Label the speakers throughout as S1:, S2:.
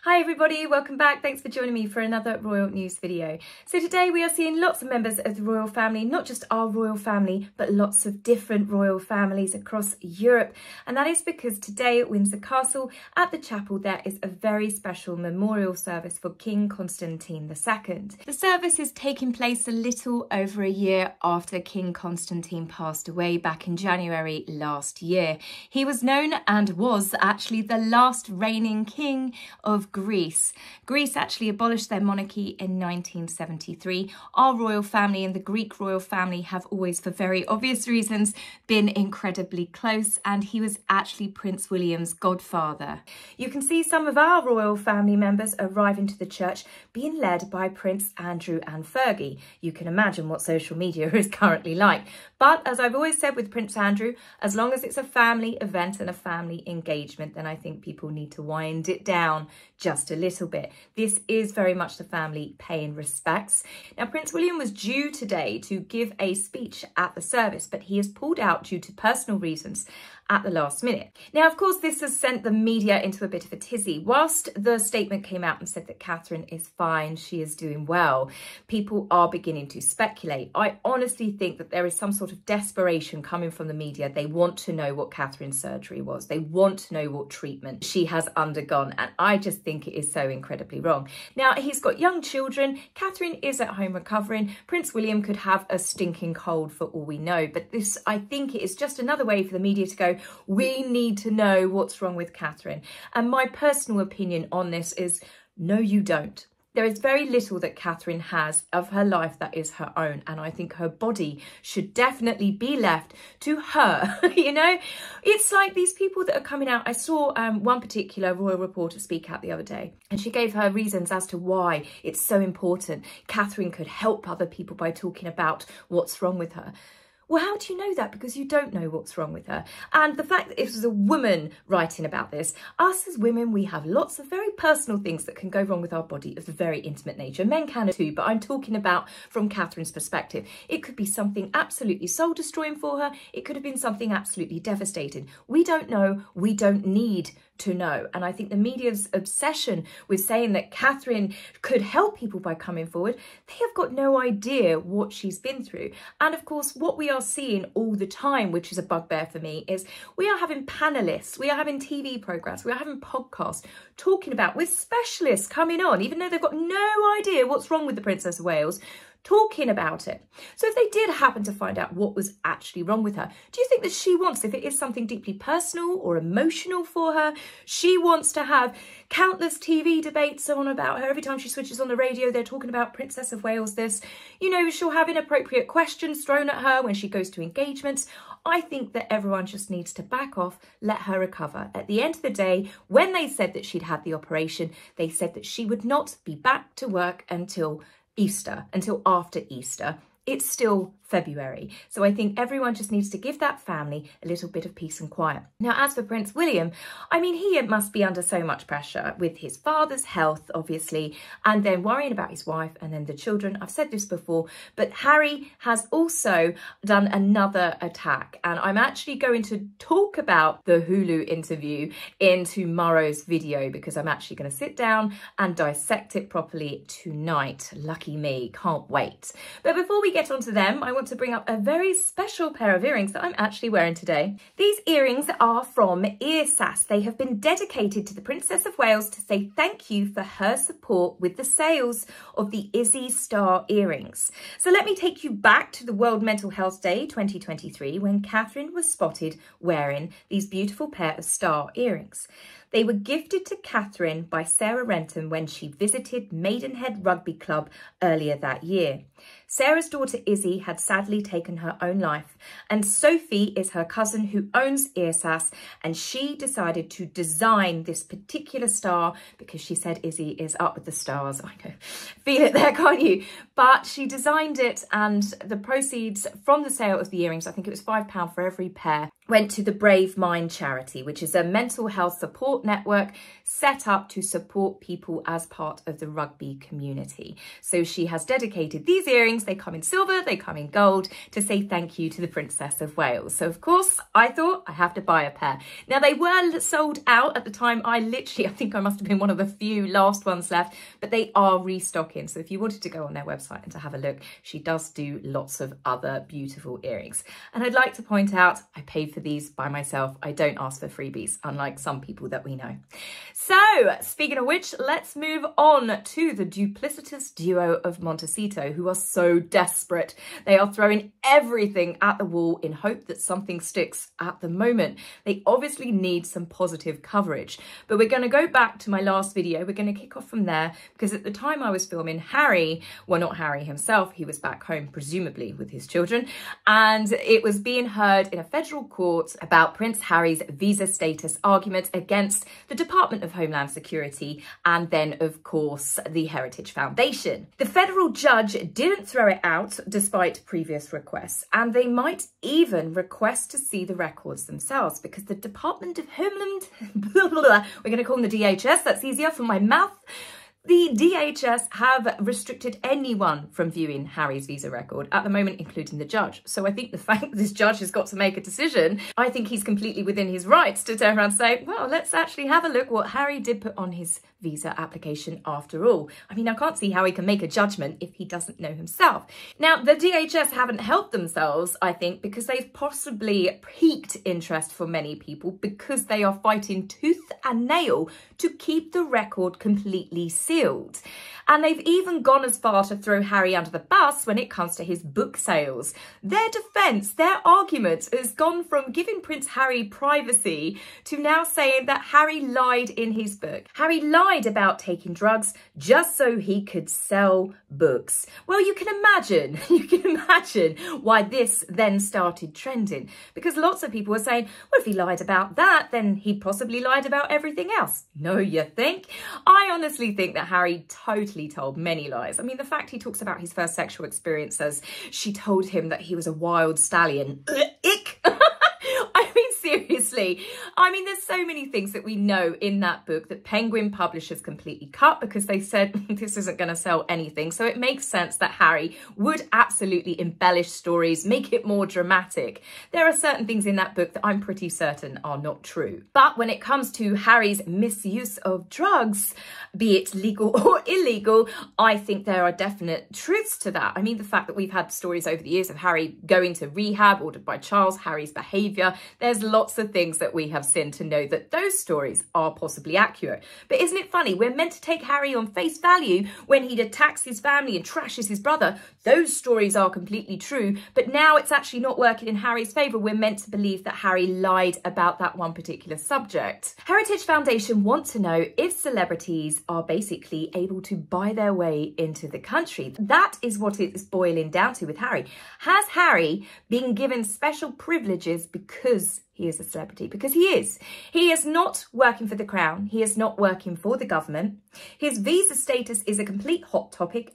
S1: Hi everybody, welcome back. Thanks for joining me for another royal news video. So today we are seeing lots of members of the royal family, not just our royal family, but lots of different royal families across Europe. And that is because today at Windsor Castle at the chapel there is a very special memorial service for King Constantine II. The service is taking place a little over a year after King Constantine passed away back in January last year. He was known and was actually the last reigning king of Greece. Greece actually abolished their monarchy in 1973. Our royal family and the Greek royal family have always, for very obvious reasons, been incredibly close, and he was actually Prince William's godfather. You can see some of our royal family members arriving to the church being led by Prince Andrew and Fergie. You can imagine what social media is currently like. But as I've always said with Prince Andrew, as long as it's a family event and a family engagement, then I think people need to wind it down just a little bit. This is very much the family paying respects. Now, Prince William was due today to give a speech at the service, but he has pulled out due to personal reasons at the last minute. Now, of course, this has sent the media into a bit of a tizzy. Whilst the statement came out and said that Catherine is fine, she is doing well, people are beginning to speculate. I honestly think that there is some sort of desperation coming from the media. They want to know what Catherine's surgery was. They want to know what treatment she has undergone. And I just think it is so incredibly wrong. Now, he's got young children. Catherine is at home recovering. Prince William could have a stinking cold for all we know. But this, I think, it is just another way for the media to go, we need to know what's wrong with Catherine. And my personal opinion on this is, no, you don't. There is very little that Catherine has of her life that is her own. And I think her body should definitely be left to her. You know, it's like these people that are coming out. I saw one particular royal reporter speak out the other day, and she gave her reasons as to why it's so important. Catherine could help other people by talking about what's wrong with her. Well, how do you know that? Because you don't know what's wrong with her. And the fact that it was a woman writing about this, us as women, we have lots of very personal things that can go wrong with our body of a very intimate nature. Men can too, but I'm talking about from Catherine's perspective. It could be something absolutely soul destroying for her. It could have been something absolutely devastating. We don't know. We don't need to know. And I think the media's obsession with saying that Catherine could help people by coming forward, they have got no idea what she's been through. And of course, what we are seeing all the time, which is a bugbear for me, is we are having panelists, we are having TV programmes, we are having podcasts talking about, with specialists coming on, even though they've got no idea what's wrong with the Princess of Wales, talking about it. So if they did happen to find out what was actually wrong with her, do you think that she wants, if it is something deeply personal or emotional for her, she wants to have countless TV debates on about her? Every time she switches on the radio, they're talking about Princess of Wales this. You know, she'll have inappropriate questions thrown at her when she goes to engagements. I think that everyone just needs to back off, let her recover. At the end of the day, when they said that she'd had the operation, they said that she would not be back to work until Easter, until after Easter. It's still February. So I think everyone just needs to give that family a little bit of peace and quiet. Now, as for Prince William, I mean, he must be under so much pressure with his father's health, obviously, and then worrying about his wife and then the children. I've said this before, but Harry has also done another attack. And I'm actually going to talk about the Hulu interview in tomorrow's video, because I'm actually going to sit down and dissect it properly tonight. Lucky me, can't wait. But before we get onto them, I want to bring up a very special pair of earrings that I'm actually wearing today. These earrings are from Earsas. They have been dedicated to the Princess of Wales to say thank you for her support with the sales of the Izzy Star earrings. So let me take you back to the World Mental Health Day 2023, when Catherine was spotted wearing these beautiful pair of star earrings. They were gifted to Catherine by Sarah Renton when she visited Maidenhead Rugby Club earlier that year. Sarah's daughter Izzy had sadly taken her own life, and Sophie is her cousin who owns Earsas, and she decided to design this particular star because she said Izzy is up with the stars. I know, feel it there, can't you? But she designed it, and the proceeds from the sale of the earrings, I think it was £5 for every pair, went to the Brave Mind charity, which is a mental health support network set up to support people as part of the rugby community. So she has dedicated these earrings, they come in silver, they come in gold, to say thank you to the Princess of Wales. So of course, I thought I have to buy a pair. Now they were sold out at the time. I think I must have been one of the few last ones left, but they are restocking. So if you wanted to go on their website and to have a look, she does do lots of other beautiful earrings. And I'd like to point out, I paid for these by myself. I don't ask for freebies, unlike some people that we know. So, speaking of which, let's move on to the duplicitous duo of Montecito, who are so desperate. They are throwing everything at the wall in hope that something sticks at the moment. They obviously need some positive coverage. But we're going to go back to my last video. We're going to kick off from there, because at the time I was filming, Harry, well, not Harry himself, he was back home, presumably with his children, and it was being heard in a federal court about Prince Harry's visa status argument against the Department of Homeland Security and then, of course, the Heritage Foundation. The federal judge didn't throw it out despite previous requests, and they might even request to see the records themselves, because the Department of Homeland, we're going to call them the DHS, that's easier for my mouth. The DHS have restricted anyone from viewing Harry's visa record at the moment, including the judge. So I think the fact that this judge has got to make a decision, I think he's completely within his rights to turn around and say, well, let's actually have a look what Harry did put on his visa application after all. I mean, I can't see how he can make a judgment if he doesn't know himself. Now, the DHS haven't helped themselves, I think, because they've possibly piqued interest for many people, because they are fighting tooth and nail to keep the record completely sealed. And they've even gone as far to throw Harry under the bus when it comes to his book sales. Their defence, their argument has gone from giving Prince Harry privacy to now saying that Harry lied in his book. Harry lied about taking drugs just so he could sell books. Well, you can imagine why this then started trending, because lots of people were saying, well, if he lied about that, then he possibly lied about everything else. No, you think? I honestly think that Harry totally told many lies. I mean, the fact he talks about his first sexual experience as she told him that he was a wild stallion. Ick! I mean, seriously. I mean, there's so many things that we know in that book that Penguin publishers completely cut, because they said this isn't going to sell anything. So it makes sense that Harry would absolutely embellish stories, make it more dramatic. There are certain things in that book that I'm pretty certain are not true. But when it comes to Harry's misuse of drugs, be it legal or illegal, I think there are definite truths to that. I mean, the fact that we've had stories over the years of Harry going to rehab ordered by Charles, Harry's behaviour, there's lots of things that we have seen to know that those stories are possibly accurate. But isn't it funny? We're meant to take Harry on face value when he attacks his family and trashes his brother. Those stories are completely true, but now it's actually not working in Harry's favour. We're meant to believe that Harry lied about that one particular subject. Heritage Foundation want to know if celebrities are basically able to buy their way into the country. That is what it's boiling down to with Harry. Has Harry been given special privileges because he is a celebrity? Because he is. He is not working for the Crown. He is not working for the government. His visa status is a complete hot topic,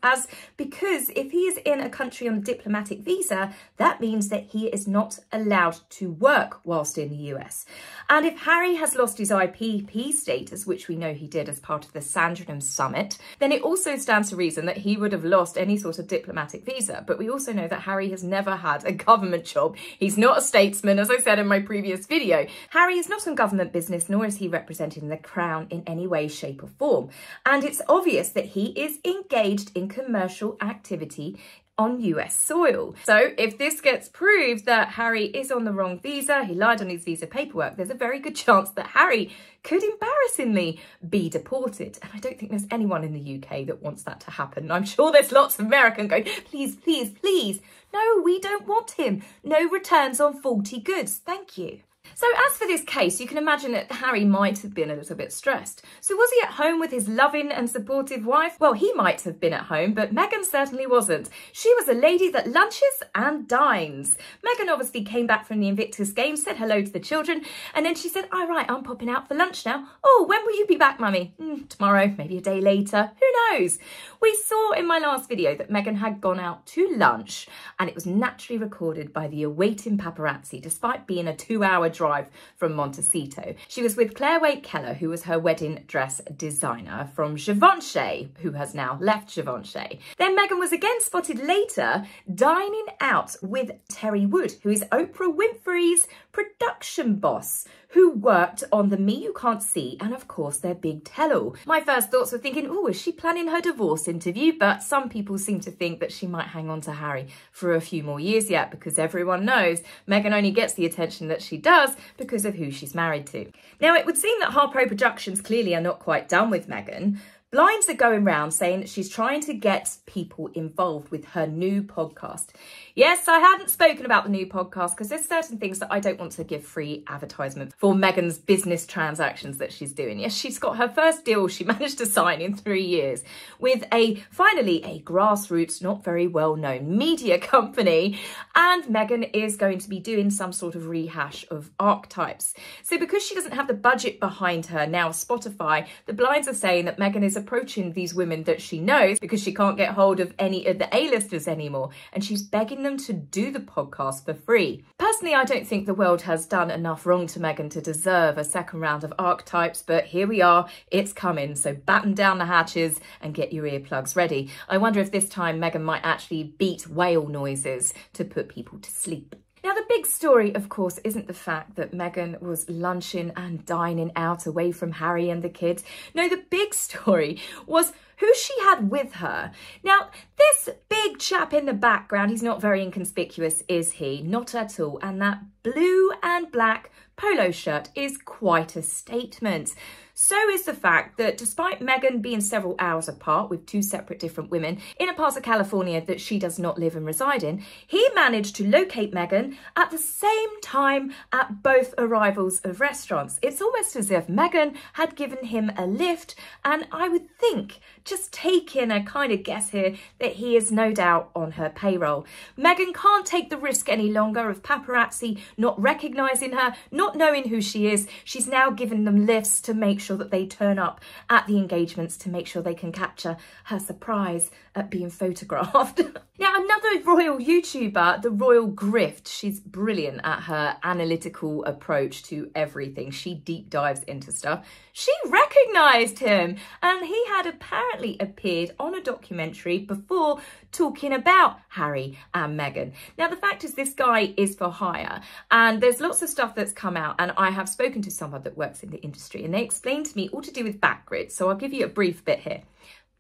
S1: because if he is in a country on a diplomatic visa, that means that he is not allowed to work whilst in the US. And if Harry has lost his IPP status, which we know he did as part of the Sandringham Summit, then it also stands to reason that he would have lost any sort of diplomatic visa. But we also know that Harry has never had a government job. He's not a statesman, as I said in my previous video. Harry is not on government business, nor is he representing the Crown in any way, shape or form. And it's obvious that he is engaged in commercial activity on US soil. So if this gets proved that Harry is on the wrong visa, he lied on his visa paperwork, there's a very good chance that Harry could embarrassingly be deported. And I don't think there's anyone in the UK that wants that to happen. I'm sure there's lots of Americans going, please, please, please. No, we don't want him. No returns on faulty goods. Thank you. So as for this case, you can imagine that Harry might have been a little bit stressed. So was he at home with his loving and supportive wife? Well, he might have been at home, but Meghan certainly wasn't. She was a lady that lunches and dines. Meghan obviously came back from the Invictus Games, said hello to the children, and then she said, "All right, I'm popping out for lunch now." "Oh, when will you be back, Mummy?" "Tomorrow, maybe a day later. Who knows?" We saw in my last video that Meghan had gone out to lunch, and it was naturally recorded by the awaiting paparazzi, despite being a 2-hour drive from Montecito. She was with Claire Waite-Keller, who was her wedding dress designer from Givenchy, who has now left Givenchy. Then Meghan was again spotted later dining out with Terry Wood, who is Oprah Winfrey's production boss, who worked on the Me You Can't See and of course their big tell-all. My first thoughts were thinking, oh, is she planning her divorce interview? But some people seem to think that she might hang on to Harry for a few more years yet, because everyone knows Meghan only gets the attention that she does because of who she's married to. Now, it would seem that Harpo Productions clearly are not quite done with Meghan. Blinds are going round saying that she's trying to get people involved with her new podcast. Yes, I hadn't spoken about the new podcast because there's certain things that I don't want to give free advertisement for Meghan's business transactions that she's doing. Yes, she's got her first deal she managed to sign in 3 years with finally a grassroots, not very well known media company. And Meghan is going to be doing some sort of rehash of archetypes. So because she doesn't have the budget behind her now, Spotify, the Blinds are saying that Meghan is approaching these women that she knows because she can't get hold of any of the A-listers anymore, and she's begging them to do the podcast for free. Personally, I don't think the world has done enough wrong to Meghan to deserve a second round of archetypes, but here we are, it's coming, so batten down the hatches and get your earplugs ready. I wonder if this time Meghan might actually beat whale noises to put people to sleep. Now, the big story, of course, isn't the fact that Meghan was lunching and dining out away from Harry and the kids. No, the big story was who she had with her. Now, this big chap in the background, he's not very inconspicuous, is he? Not at all. And that blue and black polo shirt is quite a statement. So is the fact that despite Meghan being several hours apart with 2 separate different women in a part of California that she does not live and reside in, he managed to locate Meghan at the same time at both arrivals of restaurants. It's almost as if Meghan had given him a lift, and I would think, just taking a kind of guess here, that he is no doubt on her payroll. Meghan can't take the risk any longer of paparazzi not recognising her, not knowing who she is. She's now given them lifts to make sure that they turn up at the engagements to make sure they can capture her surprise at being photographed. Now, another royal YouTuber, the Royal Grift, she's brilliant at her analytical approach to everything. She deep dives into stuff. She recognised him, and he had apparently appeared on a documentary before talking about Harry and Meghan. Now, the fact is this guy is for hire, and there's lots of stuff that's come out, and I have spoken to someone that works in the industry, and they explained to me all to do with Backgrid. So I'll give you a brief bit here.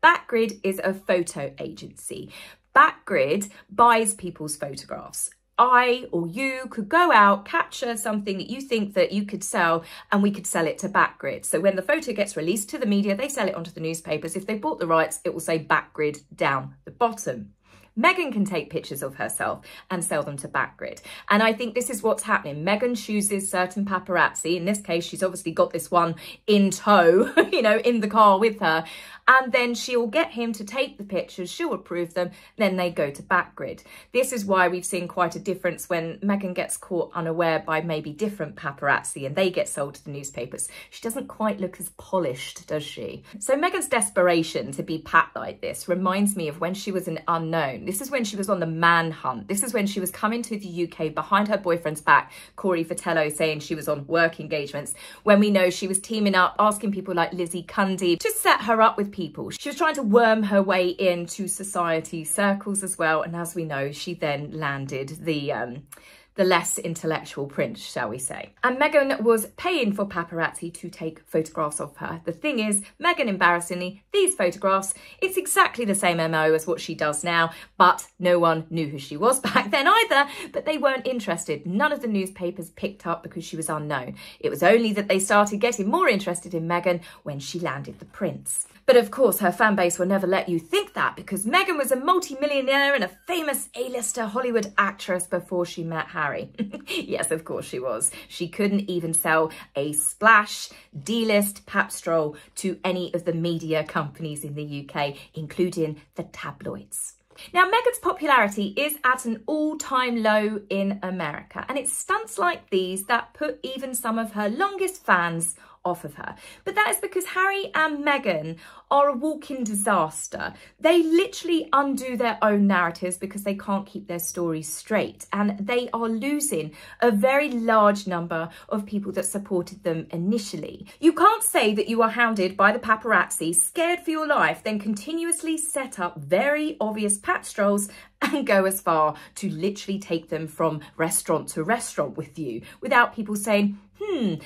S1: Backgrid is a photo agency. Backgrid buys people's photographs. I or you could go out, capture something that you think that you could sell, and we could sell it to Backgrid. So when the photo gets released to the media, they sell it onto the newspapers. If they bought the rights, it will say Backgrid down the bottom. Meghan can take pictures of herself and sell them to Backgrid. And I think this is what's happening. Meghan chooses certain paparazzi. In this case, she's obviously got this one in tow, you know, in the car with her. And then she'll get him to take the pictures, she'll approve them, then they go to Backgrid. This is why we've seen quite a difference when Meghan gets caught unaware by maybe different paparazzi and they get sold to the newspapers. She doesn't quite look as polished, does she? So Meghan's desperation to be papped like this reminds me of when she was an unknown. This is when she was on the manhunt. This is when she was coming to the UK behind her boyfriend's back, Corey Fratello, saying she was on work engagements, when we know she was teaming up, asking people like Lizzie Cundy to set her up with people. She was trying to worm her way into society circles as well, and as we know, she then landed the less intellectual prince, shall we say. And Meghan was paying for paparazzi to take photographs of her. The thing is, Meghan, embarrassingly, these photographs, it's exactly the same MO as what she does now, but no one knew who she was back then either, but they weren't interested. None of the newspapers picked up because she was unknown. It was only that they started getting more interested in Meghan when she landed the prince. But of course, her fan base will never let you think that, because Meghan was a multi-millionaire and a famous A-lister Hollywood actress before she met Harry. Yes, of course she was. She couldn't even sell a splash D-list pap stroll to any of the media companies in the UK, including the tabloids. Now, Meghan's popularity is at an all-time low in America, and it's stunts like these that put even some of her longest fans off of her. But that is because Harry and Meghan are a walking disaster. They literally undo their own narratives because they can't keep their stories straight, and they are losing a very large number of people that supported them initially. You can't say that you are hounded by the paparazzi, scared for your life, then continuously set up very obvious pap strolls and go as far to literally take them from restaurant to restaurant with you without people saying,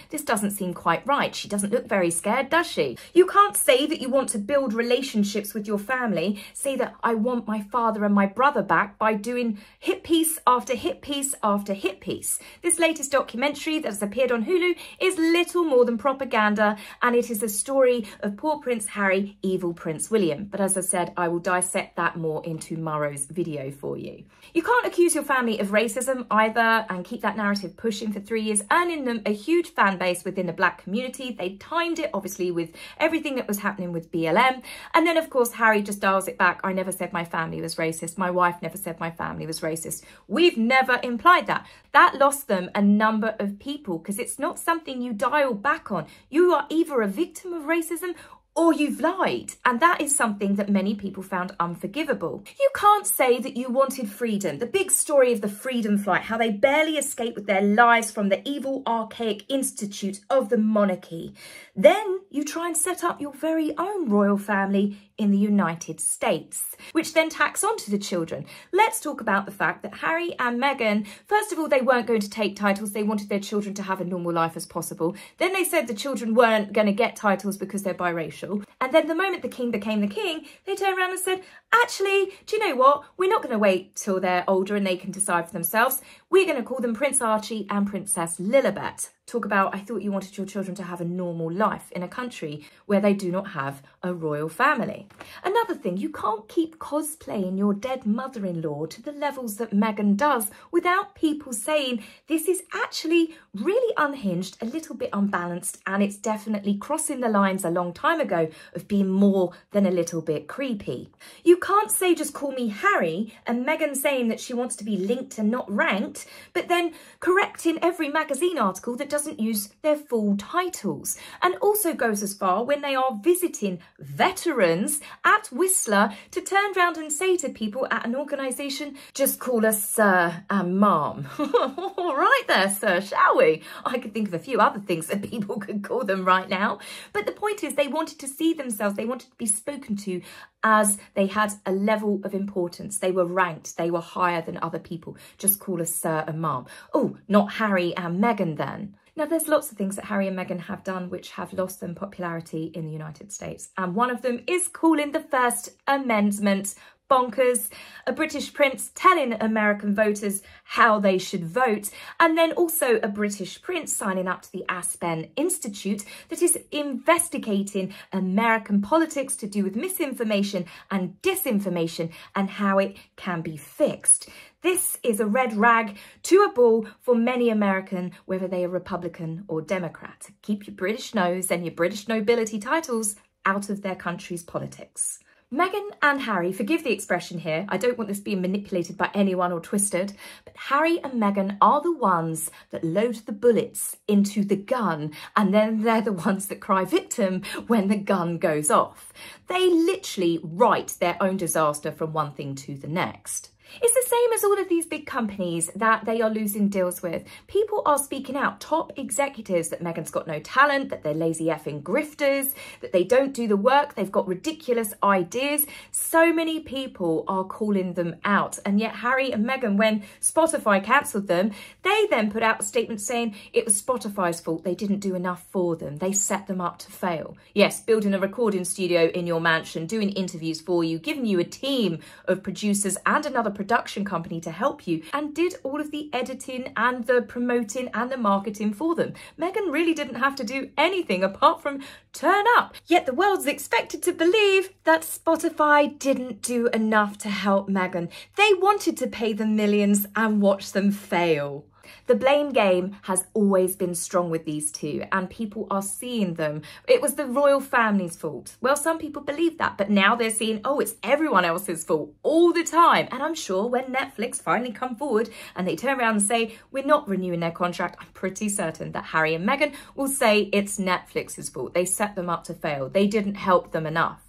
S1: this doesn't seem quite right. She doesn't look very scared, does she? You can't say that you want to build relationships with your family, say that I want my father and my brother back by doing hit piece after hit piece after hit piece. This latest documentary that has appeared on Hulu is little more than propaganda, and it is a story of poor Prince Harry, evil Prince William. But as I said, I will dissect that more in tomorrow's video for you. You can't accuse your family of racism either and keep that narrative pushing for 3 years, earning them a huge fan base within the black community. They timed it obviously with everything that was happening with BLM, and then of course Harry just dials it back. I never said my family was racist. My wife never said my family was racist. We've never implied that. That lost them a number of people because it's not something you dial back on. You are either a victim of racism or you've lied, and that is something that many people found unforgivable. You can't say that you wanted freedom. The big story of the freedom flight, how they barely escaped with their lives from the evil, archaic institute of the monarchy. Then you try and set up your very own royal family in the United States, which then tacks onto the children. Let's talk about the fact that Harry and Meghan, first of all, they weren't going to take titles. They wanted their children to have a normal life as possible. Then they said the children weren't going to get titles because they're biracial. And then the moment the king became the king, they turned around and said, actually, do you know what? We're not going to wait till they're older and they can decide for themselves. We're going to call them Prince Archie and Princess Lilibet. Talk about, I thought you wanted your children to have a normal life in a country where they do not have a royal family. Another thing, you can't keep cosplaying your dead mother-in-law to the levels that Meghan does without people saying this is actually really unhinged, a little bit unbalanced, and it's definitely crossing the lines a long time ago of being more than a little bit creepy. You can't say just call me Harry and Meghan saying that she wants to be linked and not ranked, but then correcting every magazine article that doesn't use their full titles, and also goes as far when they are visiting veterans at Whistler to turn round and say to people at an organisation, just call us sir and ma'am. All right there, sir, shall we? I could think of a few other things that people could call them right now. But the point is, they wanted to see themselves, they wanted to be spoken to as they had a level of importance. They were ranked, they were higher than other people. Just call us sir and ma'am. Oh, not Harry and Meghan then. Now, there's lots of things that Harry and Meghan have done which have lost them popularity in the United States. And one of them is calling the First Amendment bonkers, a British prince telling American voters how they should vote, and then also a British prince signing up to the Aspen Institute that is investigating American politics to do with misinformation and disinformation and how it can be fixed. This is a red rag to a bull for many American, whether they are Republican or Democrat. Keep your British nose and your British nobility titles out of their country's politics. Meghan and Harry, forgive the expression here, I don't want this being manipulated by anyone or twisted, but Harry and Meghan are the ones that load the bullets into the gun, and then they're the ones that cry victim when the gun goes off. They literally write their own disaster from one thing to the next. It's the same as all of these big companies that they are losing deals with. People are speaking out, top executives, that Meghan's got no talent, that they're lazy effing grifters, that they don't do the work, they've got ridiculous ideas. So many people are calling them out. And yet Harry and Meghan, when Spotify cancelled them, they then put out a statement saying it was Spotify's fault. They didn't do enough for them. They set them up to fail. Yes, building a recording studio in your mansion, doing interviews for you, giving you a team of producers and another production company to help you and did all of the editing and the promoting and the marketing for them. Meghan really didn't have to do anything apart from turn up. Yet the world's expected to believe that Spotify didn't do enough to help Meghan. They wanted to pay them millions and watch them fail. The blame game has always been strong with these two, and people are seeing them. It was the royal family's fault. Well, some people believe that, but now they're seeing, oh, it's everyone else's fault all the time. And I'm sure when Netflix finally come forward and they turn around and say, we're not renewing their contract, I'm pretty certain that Harry and Meghan will say it's Netflix's fault. They set them up to fail. They didn't help them enough.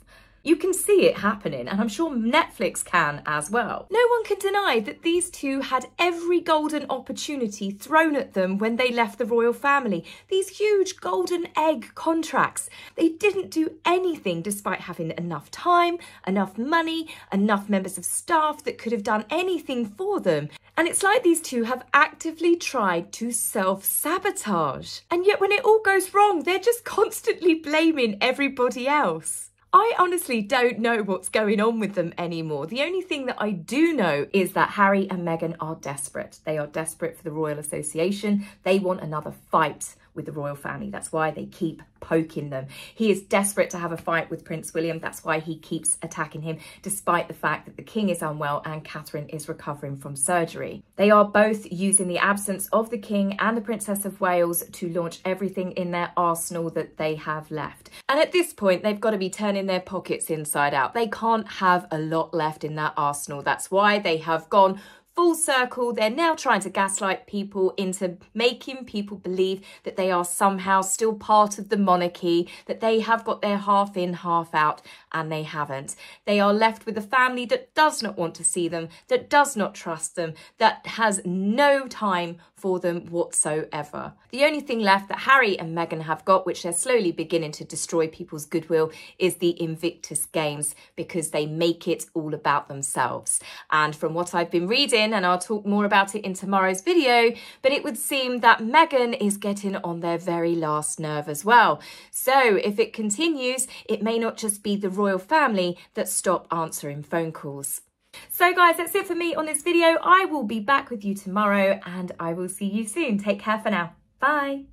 S1: You can see it happening, and I'm sure Netflix can as well. No one can deny that these two had every golden opportunity thrown at them when they left the royal family. These huge golden egg contracts. They didn't do anything despite having enough time, enough money, enough members of staff that could have done anything for them. And it's like these two have actively tried to self-sabotage. And yet when it all goes wrong, they're just constantly blaming everybody else. I honestly don't know what's going on with them anymore. The only thing that I do know is that Harry and Meghan are desperate. They are desperate for the Royal Association. They want another fight with the royal family. That's why they keep poking them. He is desperate to have a fight with Prince William. That's why he keeps attacking him, despite the fact that the king is unwell and Catherine is recovering from surgery. They are both using the absence of the king and the Princess of Wales to launch everything in their arsenal that they have left. And at this point, they've got to be turning their pockets inside out. They can't have a lot left in that arsenal. That's why they have gone full circle. They're now trying to gaslight people into making people believe that they are somehow still part of the monarchy, that they have got their half in, half out, and they haven't. They are left with a family that does not want to see them, that does not trust them, that has no time for them whatsoever. The only thing left that Harry and Meghan have got, which they're slowly beginning to destroy people's goodwill, is the Invictus Games, because they make it all about themselves. And from what I've been reading, and I'll talk more about it in tomorrow's video, but it would seem that Meghan is getting on their very last nerve as well. So if it continues, it may not just be the royal family that stop answering phone calls. So guys, that's it for me on this video. I will be back with you tomorrow and I will see you soon. Take care for now. Bye.